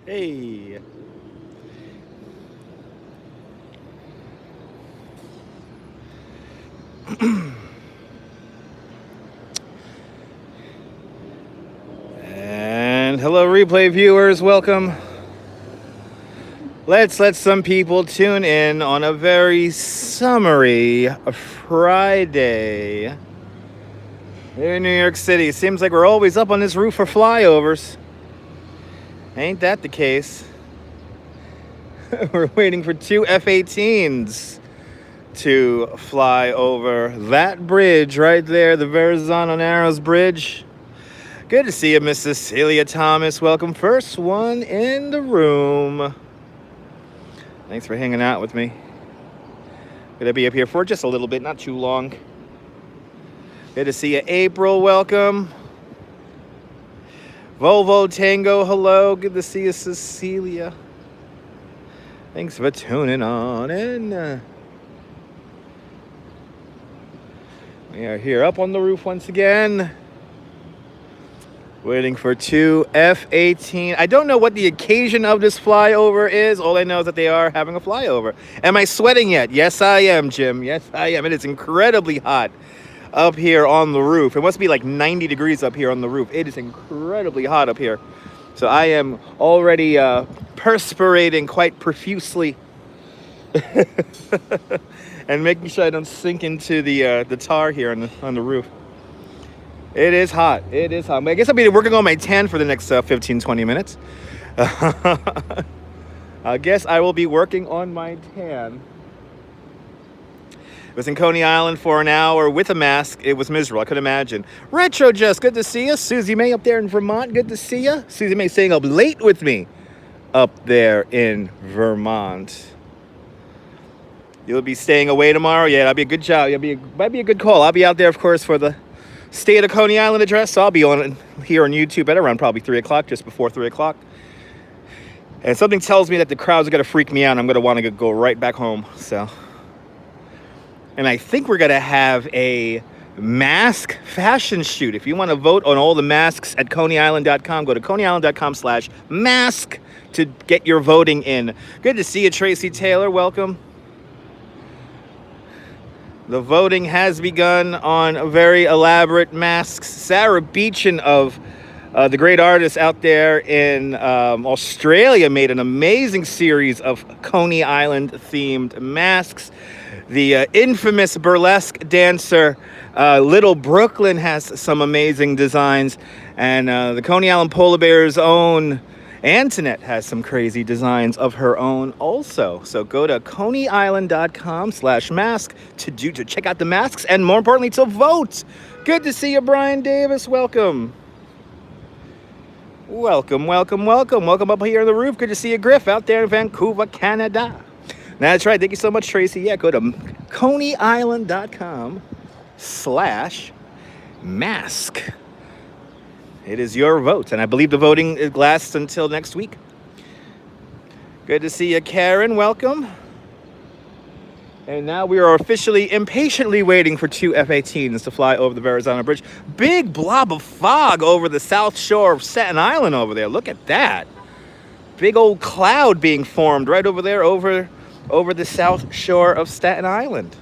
Hey. And hello, replay viewers. Welcome. Let's let some people tune in on a very summery Friday here in New York City. Seems like we're always up on this roof for flyovers. Ain't that the case? We're waiting for two F-18s to fly over that bridge right there, the Verrazano Narrows Bridge. Good to see you, Miss Cecilia Thomas. Welcome. First one in the room. Thanks for hanging out with me. Gonna be up here for just a little bit, not too long. Good to see you, April. Welcome. Volvo Tango, hello. Good to see you, Cecilia. Thanks for tuning on in. We are here up on the roof once again. Waiting for two F-18. I don't know what the occasion of this flyover is. All I know is that they are having a flyover. Am I sweating yet? Yes, I am, Jim. Yes, I am. It is incredibly hot up here on the roof. It must be like 90 degrees up here on the roof. It is incredibly hot up here. So I am already perspirating quite profusely. And making sure I don't sink into the tar here on the roof. It is hot. It is hot. I guess I'll be working on my tan for the next 15, 20 minutes. I guess I will be working on my tan. I was in Coney Island for an hour with a mask. It was miserable. I could imagine. Retro Just, good to see you. Susie May up there in Vermont, good to see you. Susie May staying up late with me up there in Vermont. You'll be staying away tomorrow? Yeah, that'll be a good job. Might be a good call. I'll be out there, of course, for the State of Coney Island address. So I'll be on here on YouTube at around probably 3 o'clock, just before 3 o'clock. And something tells me that the crowds are going to freak me out. And I'm going to want to go right back home. So, and I think we're going to have a mask fashion shoot. If you want to vote on all the masks at coneyisland.com, go to coneyisland.com/mask to get your voting in. Good to see you, Tracy Taylor. Welcome. The voting has begun on very elaborate masks. Sarah Beechin of the great artists out there in Australia made an amazing series of Coney Island themed masks. The infamous burlesque dancer Little Brooklyn has some amazing designs. And the Coney Island Polar Bears' own Antoinette has some crazy designs of her own also. So go to coneyisland.com/mask to check out the masks and, more importantly, to vote. Good to see you, Brian Davis. Welcome. Welcome up here on the roof. Good to see you, Griff, out there in Vancouver, Canada. That's right. Thank you so much, Tracy. Yeah, go to coneyisland.com/mask. It is your vote, and I believe the voting lasts until next week. Good to see you, Karen. Welcome. And now we are officially impatiently waiting for two F-18s to fly over the Verrazano Bridge. Big blob of fog over the south shore of Staten Island over there. Look at that. Big old cloud being formed right over there over the south shore of Staten Island.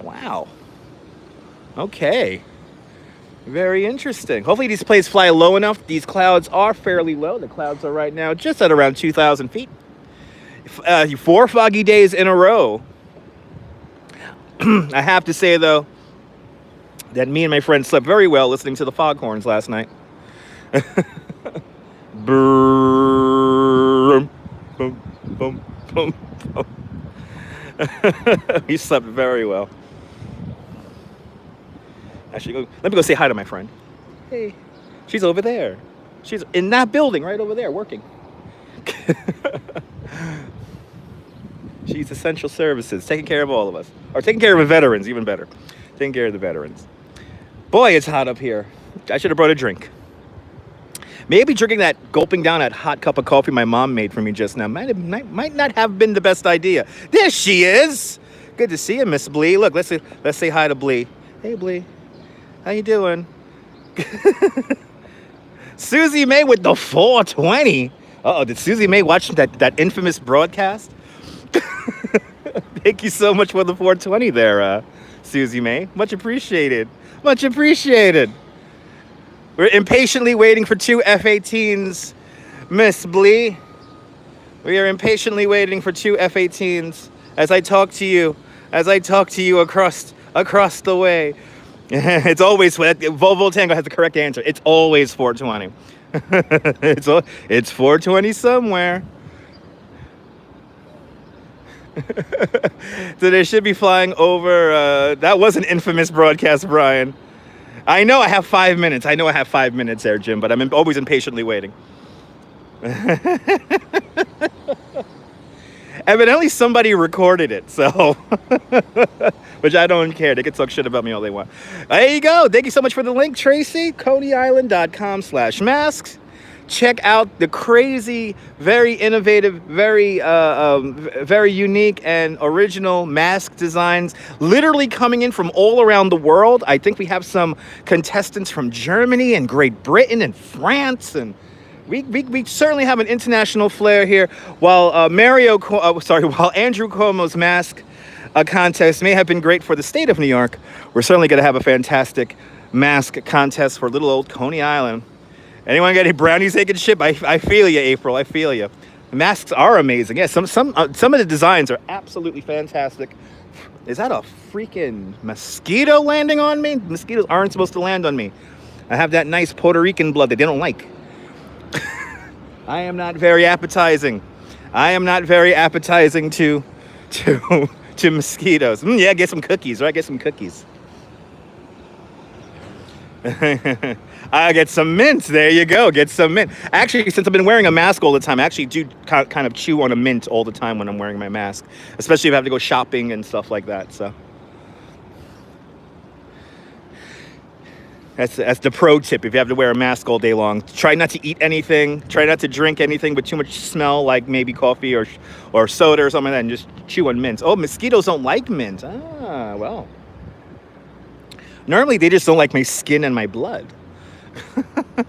Wow. Okay. Very interesting. Hopefully these planes fly low enough. These clouds are fairly low. The clouds are right now just at around 2,000 feet. 4 foggy days in a row. I have to say, though, that me and my friend slept very well listening to the foghorns last night. Boom, boom, boom, boom. We slept very well. Actually, let me go say hi to my friend. Hey. She's over there. She's in that building right over there working. She's essential services, taking care of all of us. Or taking care of the veterans, even better. Taking care of the veterans. Boy, it's hot up here. I should have brought a drink. Maybe drinking that, gulping down that hot cup of coffee my mom made for me just now might not have been the best idea. There she is. Good to see you, Miss Blee. Look, let's say hi to Blee. Hey, Blee. How you doing? Susie May with the 420. Uh-oh, did Susie May watch that infamous broadcast? Thank you so much for the 420 there, Susie May. Much appreciated. Much appreciated. We're impatiently waiting for 2 F-18s, Miss Blee. We are impatiently waiting for 2 F-18s as I talk to you across the way. It's always, Volvo Tango has the correct answer. It's always 420. It's 420 somewhere. So they should be flying over. That was an infamous broadcast, Brian. I know I have 5 minutes. I know I have 5 minutes there, Jim, but I'm always impatiently waiting. Evidently, somebody recorded it, so which I don't care. They can talk shit about me all they want. There you go. Thank you so much for the link, Tracy. ConeyIsland.com/masks. Check out the crazy, very innovative, very unique and original mask designs literally coming in from all around the world. I think we have some contestants from Germany and Great Britain and France, and we certainly have an international flair here. While Andrew Cuomo's mask contest may have been great for the state of New York, we're certainly going to have a fantastic mask contest for little old Coney Island. Anyone got any brownies they can ship? I feel you, April. I feel you. The masks are amazing. Yeah, some of the designs are absolutely fantastic. Is that a freaking mosquito landing on me? Mosquitoes aren't supposed to land on me. I have that nice Puerto Rican blood that they don't like. I am not very appetizing. I am not very appetizing to mosquitoes. Yeah, get some cookies, right? Get some cookies. I get some mint. There you go. Get some mint. Actually, since I've been wearing a mask all the time, I actually do kind of chew on a mint all the time when I'm wearing my mask, especially if I have to go shopping and stuff like that. So that's the pro tip. If you have to wear a mask all day long, try not to eat anything. Try not to drink anything with too much smell, like maybe coffee or soda or something like that, and just chew on mint. Oh, mosquitoes don't like mint. Ah, well. Normally, they just don't like my skin and my blood.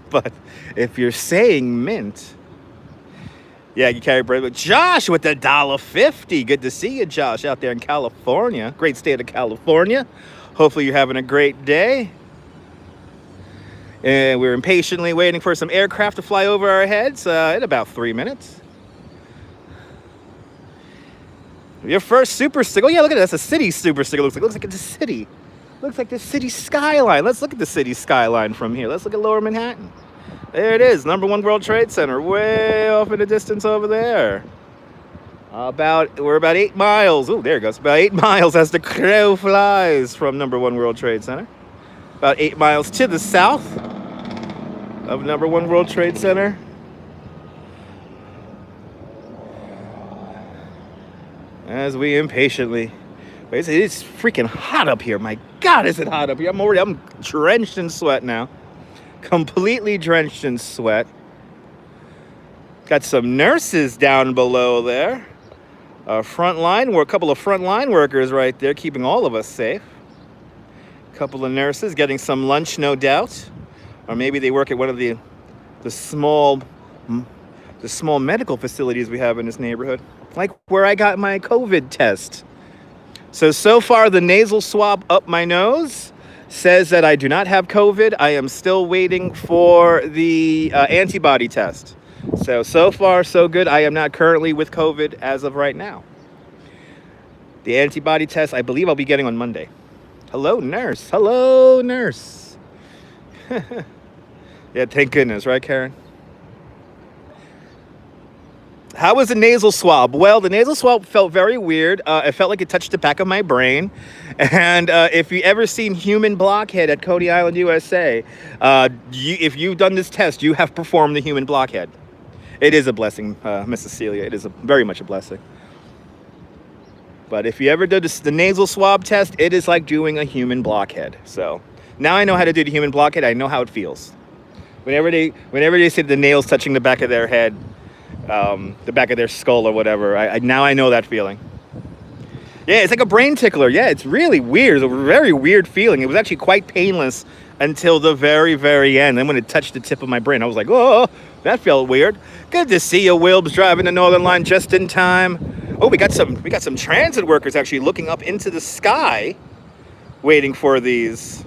But if you're saying mint, yeah, you carry bread. Josh with the $1.50. Good to see you, Josh, out there in California. Great state of California. Hopefully you're having a great day. And we're impatiently waiting for some aircraft to fly over our heads in about 3 minutes. Your first super sticker. Oh, yeah, look at that. That's a city super sticker. Looks like it's a city. Looks like the city skyline. Let's look at the city skyline from here. Let's look at Lower Manhattan. There it is. #1 World Trade Center. Way off in the distance over there. We're about 8 miles. Oh, there it goes. About 8 miles as the crow flies from #1 World Trade Center. About 8 miles to the south of #1 World Trade Center. As we impatiently... It's freaking hot up here. My God, is it hot up here? I'm drenched in sweat now. Completely drenched in sweat. Got some nurses down below there. A couple of frontline workers right there, keeping all of us safe. A couple of nurses getting some lunch, no doubt. Or maybe they work at one of the small medical facilities we have in this neighborhood. Like where I got my COVID test. So far, the nasal swab up my nose says that I do not have COVID. I am still waiting for the antibody test. So far, so good. I am not currently with COVID as of right now. The antibody test, I believe I'll be getting on Monday. Hello, nurse. Hello, nurse. Yeah, thank goodness, right, Karen? How was the nasal swab? Well, the nasal swab felt very weird. It felt like it touched the back of my brain. And if you ever seen Human Blockhead at Coney Island, USA, if you've done this test, you have performed the Human Blockhead. It is a blessing, Miss Cecilia. It is very much a blessing. But if you ever did the nasal swab test, it is like doing a human blockhead. So now I know how to do the human blockhead. I know how it feels. Whenever they say the nails touching the back of their head, the back of their skull or whatever, now I know that feeling. Yeah, it's like a brain tickler. Yeah, it's really weird. It's a very weird feeling. It was actually quite painless until the very, very end. Then when it touched the tip of my brain, I was like, oh, That felt weird. Good to see you, Wilbs, driving the Northern Line just in time. Oh, we got some transit workers actually looking up into the sky, waiting for these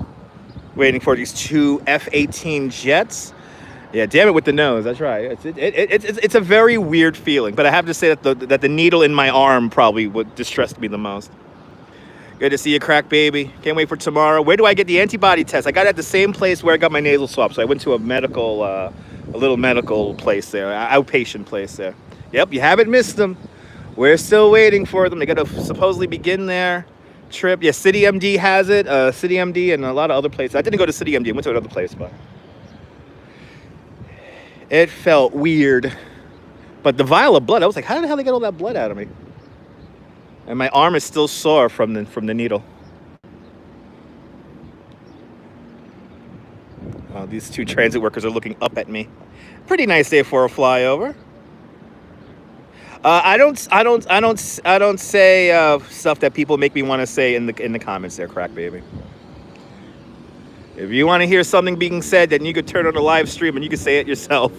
two F-18 jets. Yeah, damn it with the nose. That's right. It's a very weird feeling, but I have to say that the needle in my arm probably would distress me the most. Good to see you, crack baby. Can't wait for tomorrow. Where do I get the antibody test? I got it at the same place where I got my nasal swab. So I went to a little medical place there, outpatient place there. Yep, you haven't missed them. We're still waiting for them. They got to supposedly begin their trip. Yeah, City MD has it. City MD and a lot of other places. I didn't go to City MD. I went to another place, but it felt weird. But the vial of blood, I was like, how the hell they get all that blood out of me? And my arm is still sore from the needle. Oh, these two transit workers are looking up at me. Pretty nice day for a flyover. I don't say stuff that people make me want to say in the comments there, crack baby. If you want to hear something being said, then you could turn on the live stream and you can say it yourself.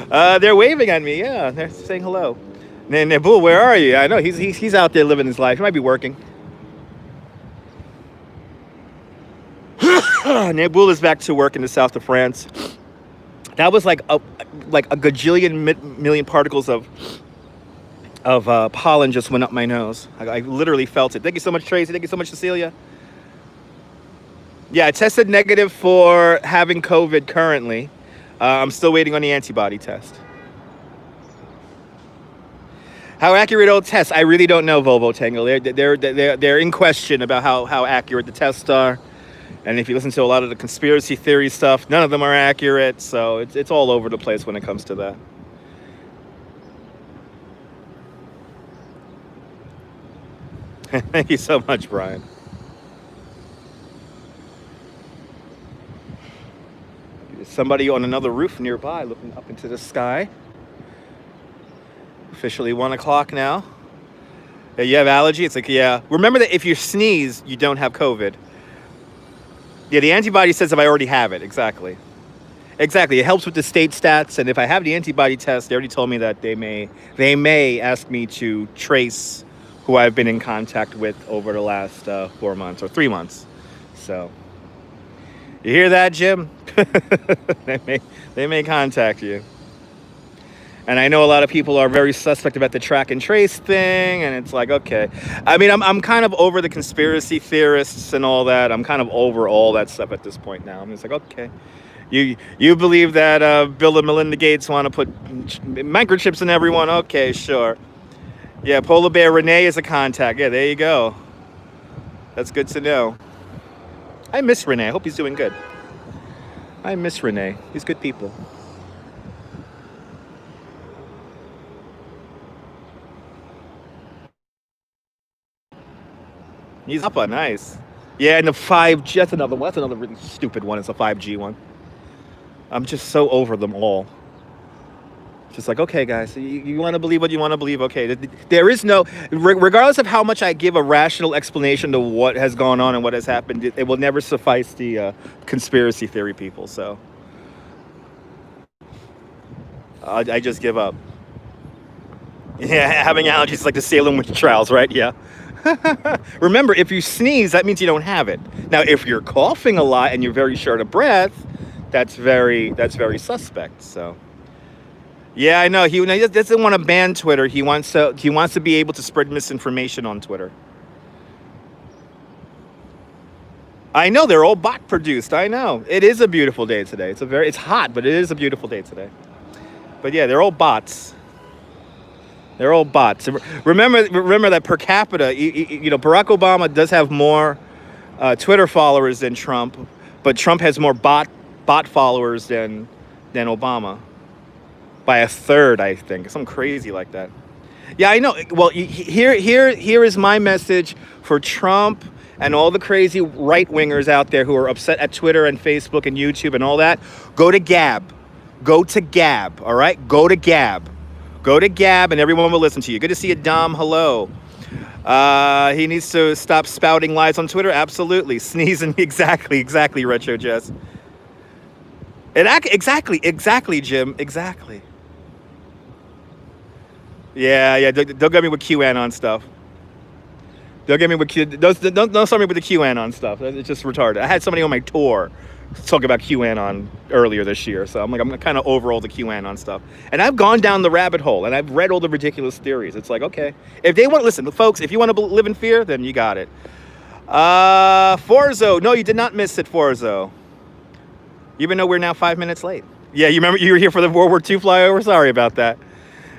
They're waving at me. Yeah, they're saying hello. Nabul, where are you? I know he's out there living his life. He might be working. Nabul is back to work in the south of France. That was like a gajillion million particles of pollen just went up my nose. I literally felt it. Thank you so much, Tracy. Thank you so much, Cecilia. Yeah, I tested negative for having COVID currently. I'm still waiting on the antibody test. How accurate old tests? I really don't know, Volvo Tango. They're in question about how accurate the tests are. And if you listen to a lot of the conspiracy theory stuff, none of them are accurate. So it's all over the place when it comes to that. Thank you so much, Brian. There's somebody on another roof nearby looking up into the sky. Officially 1 o'clock now. Yeah, you have allergy? It's like, yeah. Remember that if you sneeze, you don't have COVID. Yeah, the antibody says if I already have it. Exactly. Exactly. It helps with the state stats. And if I have the antibody test, they already told me that they may ask me to trace who I've been in contact with over the last 4 months or 3 months. So, you hear that, Jim? they may contact you. And I know a lot of people are very suspect about the track and trace thing, and it's like, okay. I mean, I'm kind of over the conspiracy theorists and all that. I'm kind of over all that stuff at this point now. I'm just like, okay. You believe that Bill and Melinda Gates want to put microchips in everyone? Okay, sure. Yeah, Polar Bear Renee is a contact. Yeah, there you go. That's good to know. I miss Renee. I hope he's doing good. I miss Renee. He's good people. He's up on nice. Yeah, and the 5G, that's another one. That's another really stupid one. It's a 5G one. I'm just so over them all. Just like, okay, guys, you want to believe what you want to believe. Okay, there is no, regardless of how much I give a rational explanation to what has gone on and what has happened, it will never suffice the conspiracy theory people. So I just give up. Yeah, having allergies is like the Salem witch trials, right? Yeah. Remember, if you sneeze, that means you don't have it. Now, if you're coughing a lot and you're very short of breath, that's very suspect. So, yeah, I know he doesn't want to ban Twitter. He wants to be able to spread misinformation on Twitter. I know they're all bot produced. I know it is a beautiful day today. It's hot, but it is a beautiful day today. But yeah, they're all bots. They're all bots. Remember that per capita, Barack Obama does have more Twitter followers than Trump, but Trump has more bot followers than Obama by a third, I think. Something crazy like that. Yeah, I know. Well, here is my message for Trump and all the crazy right-wingers out there who are upset at Twitter and Facebook and YouTube and all that. Go to Gab. Go to Gab, all right? Go to Gab. Go to Gab and everyone will listen to you. Good to see you, Dom. Hello. He needs to stop spouting lies on Twitter. Absolutely. Sneezing. Exactly, Retro Jess. Exactly, Jim. Exactly. Yeah, yeah. Don't get me with QAnon stuff. Don't get me with don't start me with the QAnon stuff. It's just retarded. I had somebody on my tour talk about QAnon earlier this year, so I'm kind of over all the QAnon stuff. And I've gone down the rabbit hole and I've read all the ridiculous theories. It's like, okay, if they want, listen, folks, if you want to live in fear, then you got it. Forzo, no, you did not miss it, Forzo. Even though we're now 5 minutes late. Yeah, you remember you were here for the World War II flyover? Sorry about that.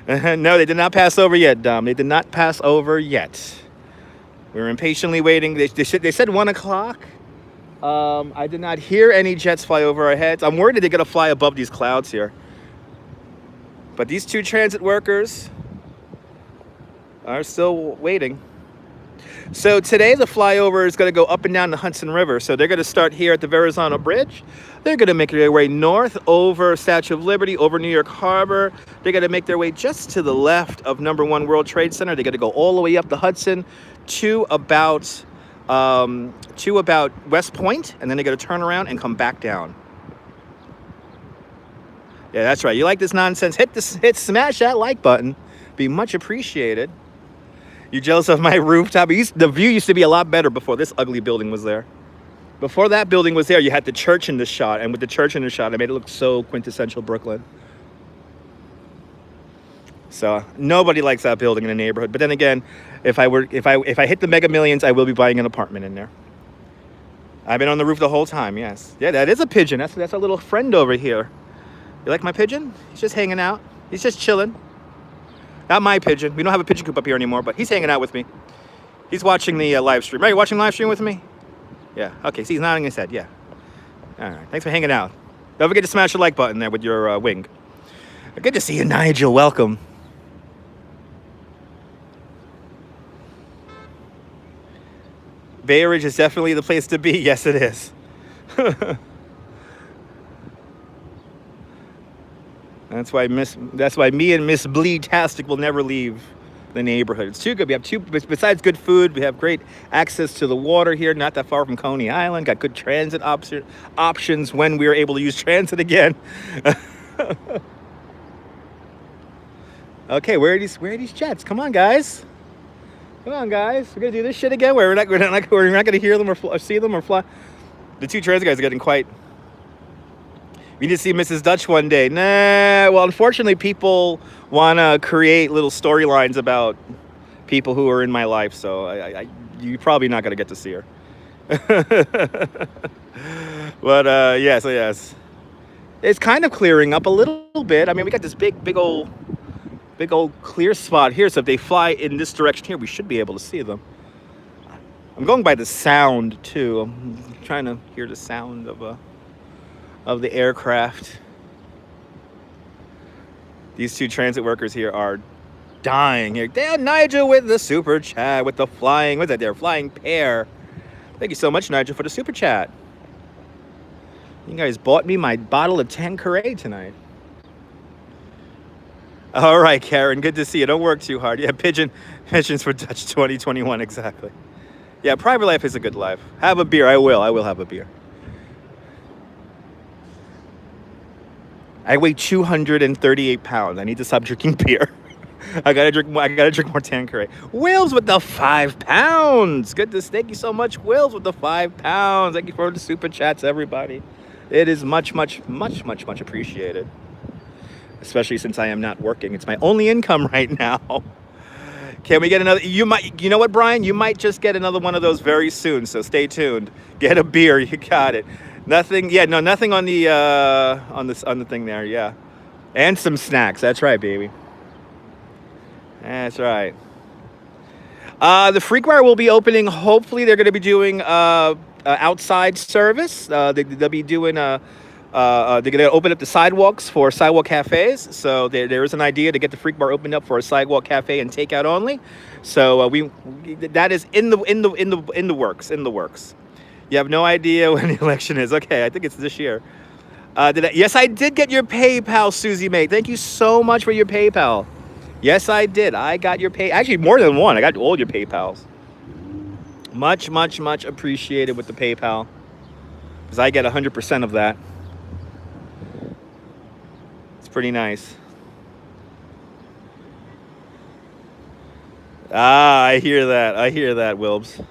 No, they did not pass over yet, Dom. They did not pass over yet. We were impatiently waiting. They said 1 o'clock. I did not hear any jets fly over our heads. I'm worried that they're going to fly above these clouds here. But these two transit workers are still waiting. So today the flyover is going to go up and down the Hudson River. So they're going to start here at the Verrazano Bridge. They're going to make their way north over Statue of Liberty, over New York Harbor. They're going to make their way just to the left of number 1 World Trade Center. They're going to go all the way up the Hudson to about West Point, and then they're going to turn around and come back down. Yeah, that's right. You like this nonsense? Smash that like button. Be much appreciated. You jealous of my rooftop? The view used to be a lot better before this ugly building was there. Before that building was there, you had the church in the shot, and with the church in the shot, it made it look so quintessential Brooklyn. So nobody likes that building in the neighborhood. But then again, if I hit the Mega Millions, I will be buying an apartment in there. I've been on the roof the whole time. Yes, yeah, that is a pigeon. That's a little friend over here. You like my pigeon? He's just hanging out. He's just chilling. Not my pigeon. We don't have a pigeon coop up here anymore, but he's hanging out with me. He's watching the live stream. Are you watching live stream with me? Yeah. Okay. See, he's nodding his head. Yeah. All right. Thanks for hanging out. Don't forget to smash the like button there with your wing. Good to see you, Nigel. Welcome. Bay Ridge is definitely the place to be. Yes, it is. That's why me and Miss Bleed-tastic will never leave the neighborhood. It's too good. We have besides good food, we have great access to the water here, not that far from Coney Island. Got good transit options when we are able to use transit again. Okay, where are these jets? Come on, guys. Come on, guys. We're gonna do this shit again. We're not gonna hear them or see them or fly. The two transit guys are getting quite. We need to see Mrs. Dutch one day. Nah, well, unfortunately, people want to create little storylines about people who are in my life, so you're probably not going to get to see her. But, yes. It's kind of clearing up a little bit. I mean, we got this big old clear spot here, so if they fly in this direction here, we should be able to see them. I'm going by the sound, too. I'm trying to hear the sound of the aircraft. These two transit workers here are dying here. Damn, Nigel with the super chat, with the flying, what's that there? Flying pear. Thank you so much, Nigel, for the super chat. You guys bought me my bottle of Tanqueray tonight. All right, Karen, good to see you. Don't work too hard. Yeah, pigeons for Dutch 2021, exactly. Yeah, private life is a good life. Have a beer. I will have a beer. I weigh 238 pounds. I need to stop drinking beer. I gotta drink more Tanqueray. Wills with the 5 pounds. Thank you so much, Wills with the 5 pounds. Thank you for the super chats, everybody. It is much appreciated. Especially since I am not working. It's my only income right now. Can we get another? You know what, Brian? You might just get another one of those very soon. So stay tuned. Get a beer. You got it. Nothing. Yeah, no, nothing on the thing there. Yeah, and some snacks. That's right, baby. That's right. The Freak Bar will be opening. Hopefully, they're going to be doing outside service. They'll be doing they're going to open up the sidewalks for sidewalk cafes. So there is an idea to get the Freak Bar opened up for a sidewalk cafe and takeout only. So that is in the works. You have no idea when the election is. Okay, I think it's this year. Yes, I did get your PayPal, Susie May. Thank you so much for your PayPal. Yes, I did. I got your actually more than one. I got all your PayPals. Much appreciated with the PayPal, because I get 100% of that. It's pretty nice. Ah, I hear that. I hear that, Wilbs.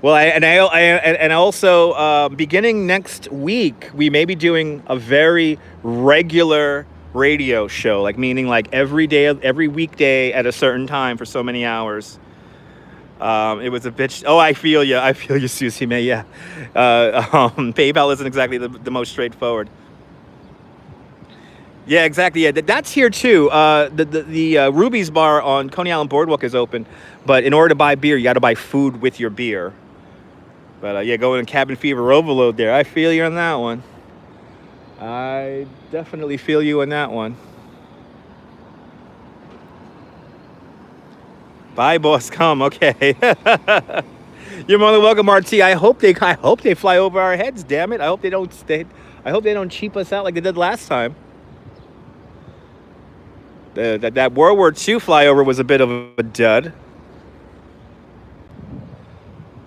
Well, and also beginning next week, we may be doing a very regular radio show, like meaning like every day, every weekday at a certain time for so many hours. It was a bitch. Oh, I feel you. I feel you, Susie May. Yeah. PayPal isn't exactly the most straightforward. Yeah, exactly. Yeah, that's here too. The Ruby's bar on Coney Island Boardwalk is open, but in order to buy beer, you got to buy food with your beer. But yeah, going in cabin fever overload there. I feel you on that one. I definitely feel you on that one. Bye, boss. Come. Okay. You're more than welcome, RT. I hope they fly over our heads. Damn it! I hope they don't stay. I hope they don't cheap us out like they did last time. That World War II flyover was a bit of a dud.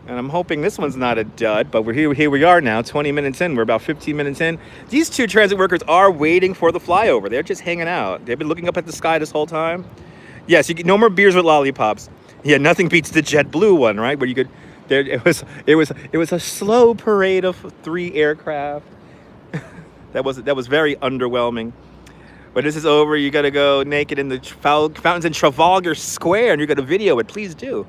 And I'm hoping this one's not a dud, but here we are now, 20 minutes in. We're about 15 minutes in. These two transit workers are waiting for the flyover. They're just hanging out. They've been looking up at the sky this whole time. Yes, you get no more beers with lollipops. Yeah, nothing beats the JetBlue one, right? Where you could it was a slow parade of 3 aircraft. that was very underwhelming. When this is over, you got to go naked in the fountains in Trafalgar Square, and you're going to video it. Please do.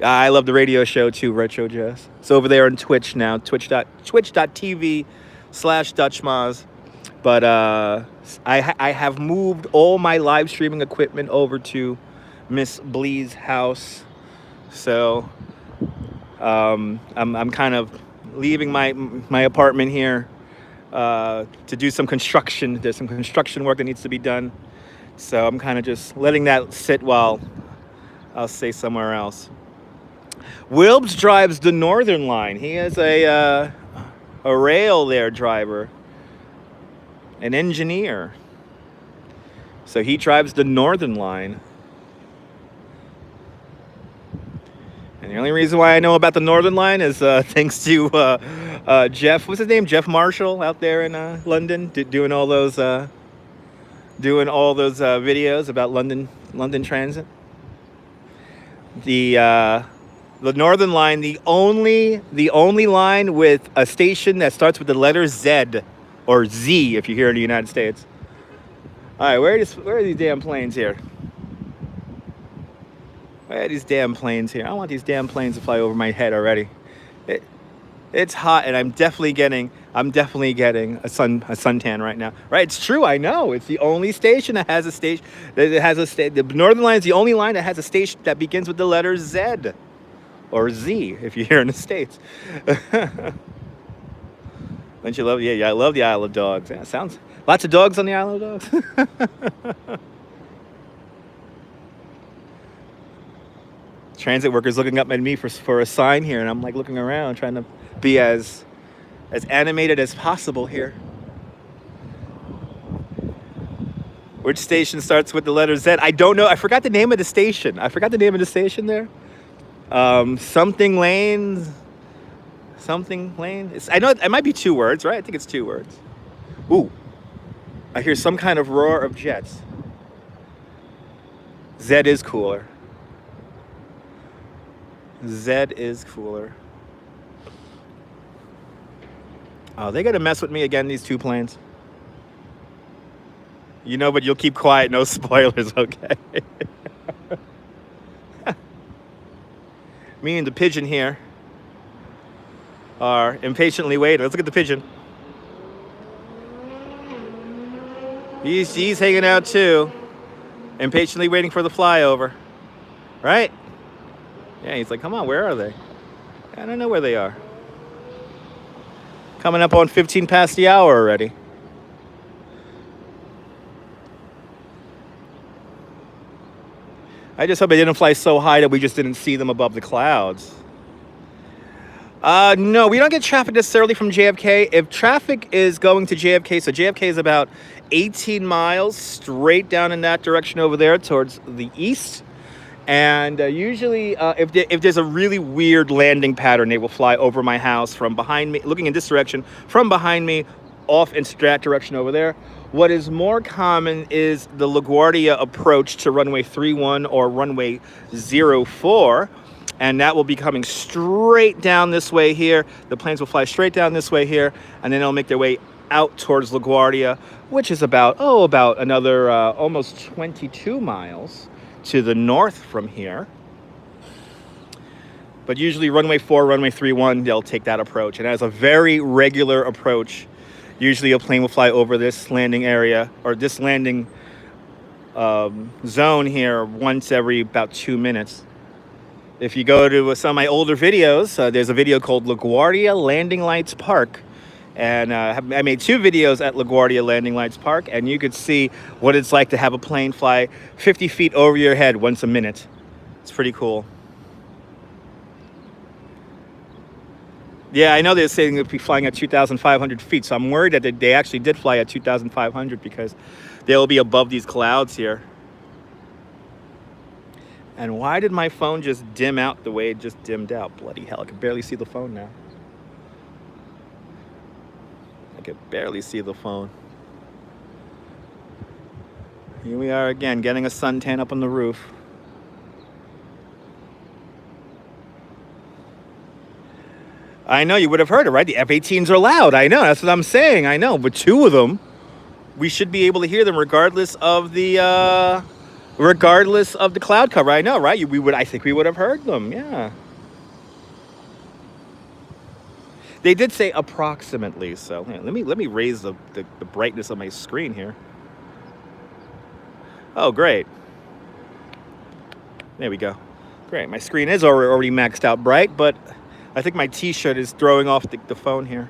I love the radio show too, Retro Jazz. It's over there on Twitch now, twitch.tv/DutchMoz. But I have moved all my live streaming equipment over to Miss Blee's house. So I'm kind of leaving my apartment here to do some construction. There's some construction work that needs to be done. So I'm kind of just letting that sit while I'll stay somewhere else. Wilbs drives the Northern Line. He is a rail there driver, an engineer. So he drives the Northern Line. And the only reason why I know about the Northern Line is thanks to Jeff. What's his name? Jeff Marshall out there in London, doing all those videos about London Transit. The Northern Line, the only line with a station that starts with the letter Z or Z if you're here in the United States. All right, where are these damn planes here? Where are these damn planes here? I want these damn planes to fly over my head already. It's hot, and I'm definitely getting a suntan right now. Right? It's true. I know. It's the only station that has a station The Northern Line is the only line that has a station that begins with the letter Z. Or Z, if you're here in the States. Don't you love? Yeah, I love the Isle of Dogs. Yeah, sounds lots of dogs on the Isle of Dogs. Transit workers looking up at me for a sign here, and I'm like looking around, trying to be as animated as possible here. Which station starts with the letter Z? I don't know. I forgot the name of the station. There. Something Lane. I know it might be 2 words, right? I think it's 2 words. Ooh, I hear some kind of roar of jets. Z is cooler. Oh, they gotta mess with me again, these 2 planes. You know, but you'll keep quiet, no spoilers, okay? Me and the pigeon here are impatiently waiting. Let's look at the pigeon. He's hanging out too, impatiently waiting for the flyover, right? Yeah, he's like, come on, where are they? I don't know where they are. Coming up on 15 past the hour already. I just hope they didn't fly so high that we just didn't see them above the clouds. No, we don't get traffic necessarily from JFK. If traffic is going to JFK, so JFK is about 18 miles straight down in that direction over there towards the east. And usually, if there's a really weird landing pattern, they will fly over my house from behind me, looking in this direction, from behind me, off in that direction over there. What is more common is the LaGuardia approach to runway 31 or runway 04. And that will be coming straight down this way here. The planes will fly straight down this way here, and then they'll make their way out towards LaGuardia, which is about another almost 22 miles to the north from here. But usually runway 4, runway 31, they'll take that approach. And as a very regular approach, usually a plane will fly over this landing area or this landing zone here once every about 2 minutes. If you go to some of my older videos, there's a video called LaGuardia Landing Lights Park. And I made 2 videos at LaGuardia Landing Lights Park, and you could see what it's like to have a plane fly 50 feet over your head once a minute. It's pretty cool. Yeah, I know they're saying they'll be flying at 2,500 feet, so I'm worried that they actually did fly at 2,500 because they'll be above these clouds here. And why did my phone just dim out the way it just dimmed out? Bloody hell, I can barely see the phone now. I can barely see the phone. Here we are again, getting a suntan up on the roof. I know, you would have heard it, right? The F-18s are loud. I know, that's what I'm saying. I know, but 2 of them, we should be able to hear them regardless of the cloud cover. I know, right? I think we would have heard them. Yeah. They did say approximately. So let me raise the brightness of my screen here. Oh, great. There we go. Great. My screen is already maxed out bright, but I think my T-shirt is throwing off the phone here,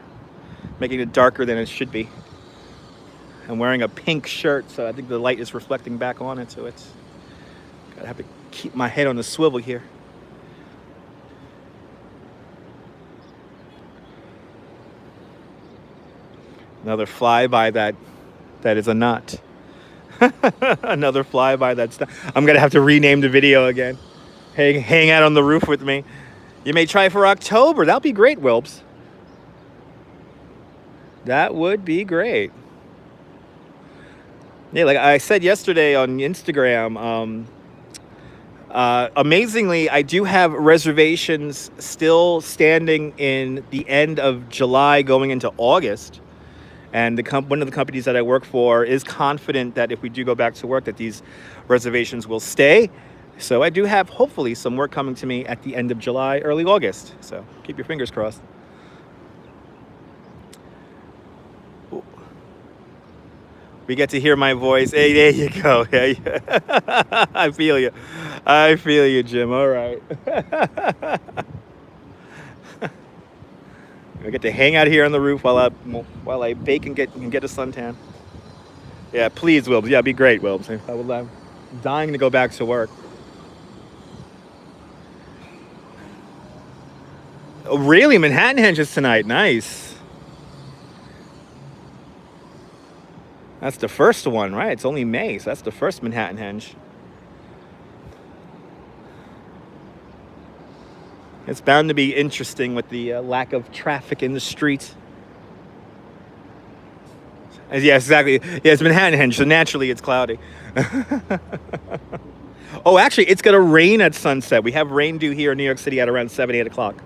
making it darker than it should be. I'm wearing a pink shirt, so I think the light is reflecting back on it, so it's gotta have to keep my head on the swivel here. Another flyby that is a nut. Another flyby that's not. I'm gonna have to rename the video again. Hang out on the roof with me. You may try for October. That'll be great, Wilbs. That would be great. Yeah, like I said yesterday on Instagram, amazingly, I do have reservations still standing in the end of July going into August. And one of the companies that I work for is confident that if we do go back to work, that these reservations will stay. So I do have, hopefully, some work coming to me at the end of July, early August. So keep your fingers crossed. We get to hear my voice. Hey, there you go. Hey. I feel you. I feel you, Jim. All right. I get to hang out here on the roof while I bake and get a suntan. Yeah, please, Wilbs. Yeah, it'd be great, Wilbs. I'm dying to go back to work. Oh, really? Manhattan Henges tonight. Nice. That's the first one, right? It's only May, so that's the first Manhattan Henge. It's bound to be interesting with the lack of traffic in the streets. Yes, exactly. Yeah, it's Manhattan Henge, so naturally it's cloudy. Oh, actually, it's going to rain at sunset. We have rain due here in New York City at around 7, 8 o'clock.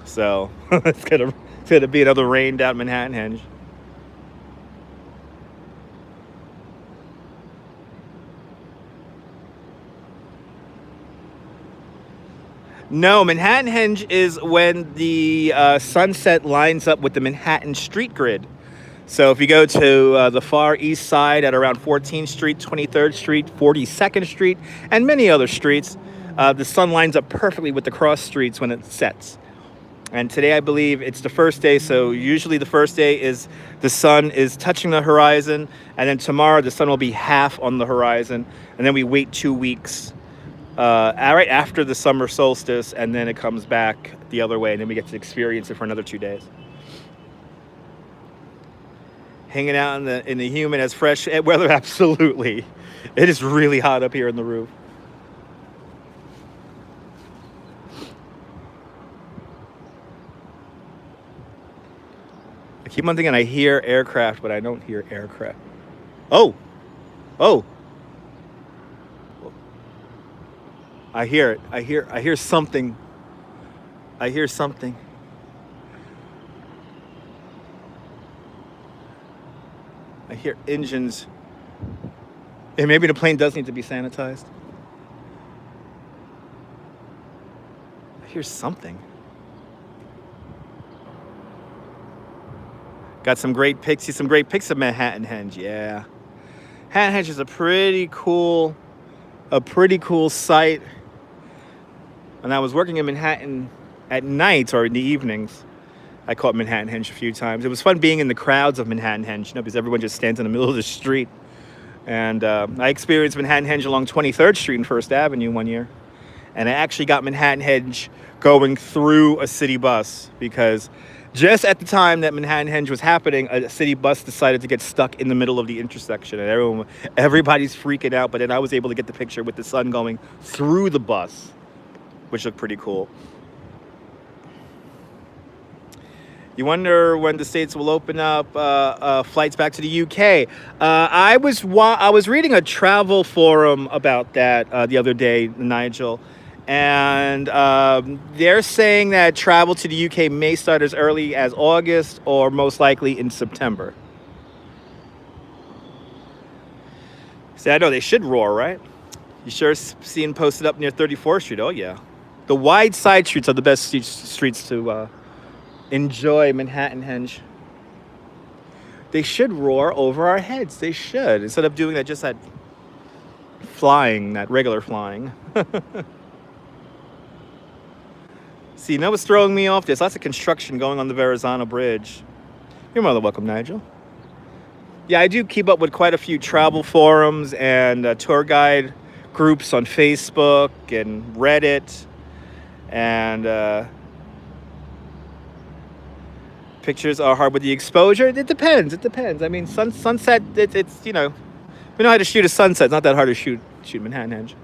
So it's going to be another rained out Manhattan Henge. No, Manhattan Henge is when the sunset lines up with the Manhattan street grid. So if you go to the far east side at around 14th Street, 23rd Street, 42nd Street, and many other streets, the sun lines up perfectly with the cross streets when it sets. And today I believe it's the first day, so usually the first day is the sun is touching the horizon, and then tomorrow the sun will be half on the horizon, and then we wait 2 weeks. Right after the summer solstice, and then it comes back the other way, and then we get to experience it for another 2 days. Hanging out in the humid as fresh weather, absolutely. It is really hot up here on the roof. keep on thinking I hear aircraft, but I don't hear aircraft. Oh, oh, I hear it. I hear something. I hear something. I hear engines. And maybe the plane does need to be sanitized. I hear something. Got some great pics. See some great pics of Manhattan Henge. Yeah. Manhattan Henge is a pretty cool site. When I was working in Manhattan at night or in the evenings, I caught Manhattan Henge a few times. It was fun being in the crowds of Manhattan Henge, you know, because everyone just stands in the middle of the street. And I experienced Manhattan Henge along 23rd Street and First Avenue one year. And I actually got Manhattan Henge going through a city bus because just at the time that Manhattan Henge was happening, a city bus decided to get stuck in the middle of the intersection. And everybody's freaking out. But then I was able to get the picture with the sun going through the bus, which looked pretty cool. You wonder when the States will open up flights back to the UK. I was reading a travel forum about that the other day, Nigel, and they're saying that travel to the UK may start as early as August or most likely in September. See, I know they should roar, right? You sure seen posted up near 34th Street? Oh, yeah. The wide side streets are the best streets to enjoy Manhattan Henge. They should roar over our heads. They should. Instead of doing that, just that flying, that regular flying. See, you know what's throwing me off? There's lots of construction going on the Verrazano Bridge. You're more than welcome, Nigel. Yeah, I do keep up with quite a few travel forums and tour guide groups on Facebook and Reddit. And pictures are hard with the exposure. It depends. I mean, sunset, it's, you know, we know how to shoot a sunset. It's not that hard to shoot Manhattan Henge.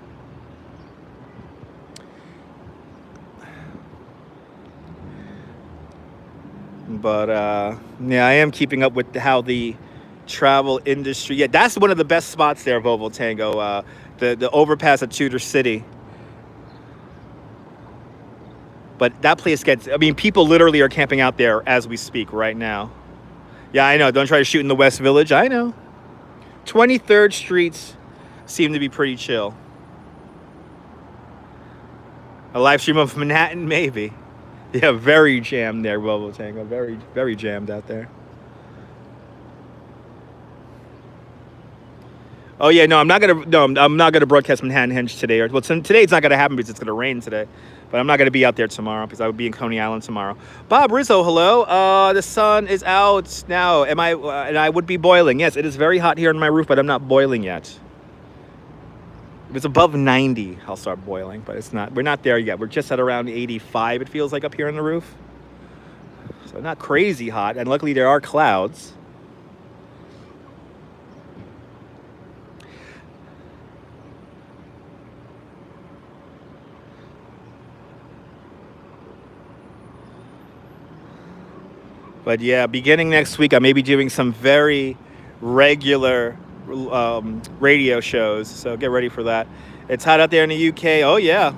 But, yeah, I am keeping up with how the travel industry... Yeah, that's one of the best spots there, Volvo Tango. The overpass at Tudor City. But that place gets... I mean, people literally are camping out there as we speak right now. Yeah, I know. Don't try to shoot in the West Village. I know. 23rd Streets seem to be pretty chill. A live stream of Manhattan? Maybe. Yeah, very jammed there, Volvo Tango. Very, very jammed out there. Oh yeah, no, I'm not gonna broadcast Manhattan Henge today. Well, today it's not gonna happen because it's gonna rain today. But I'm not gonna be out there tomorrow because I would be in Coney Island tomorrow. Bob Rizzo, hello. The sun is out now. And I would be boiling. Yes, it is very hot here on my roof, but I'm not boiling yet. If it's above 90, I'll start boiling, but it's not. We're not there yet. We're just at around 85. It feels like up here on the roof. So not crazy hot, and luckily there are clouds. But yeah, beginning next week, I may be doing some very regular radio shows, so get ready for that. It's hot out there in the UK. Oh yeah,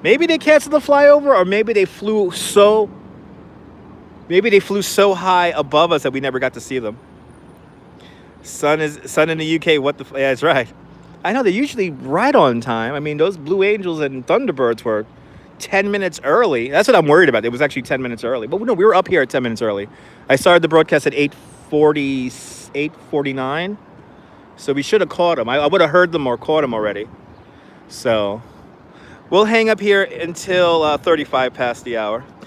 maybe they canceled the flyover, or maybe they flew so high above us that we never got to see them. Sun in the UK. What the? Yeah, that's right. I know they're usually right on time. I mean, those Blue Angels and Thunderbirds were 10 minutes early. That's what I'm worried about. It was actually 10 minutes early. But no, we were up here at 10 minutes early. I started the broadcast at 8:49. So we should have caught them. I would have heard them or caught them already. So we'll hang up here until 35 past the hour.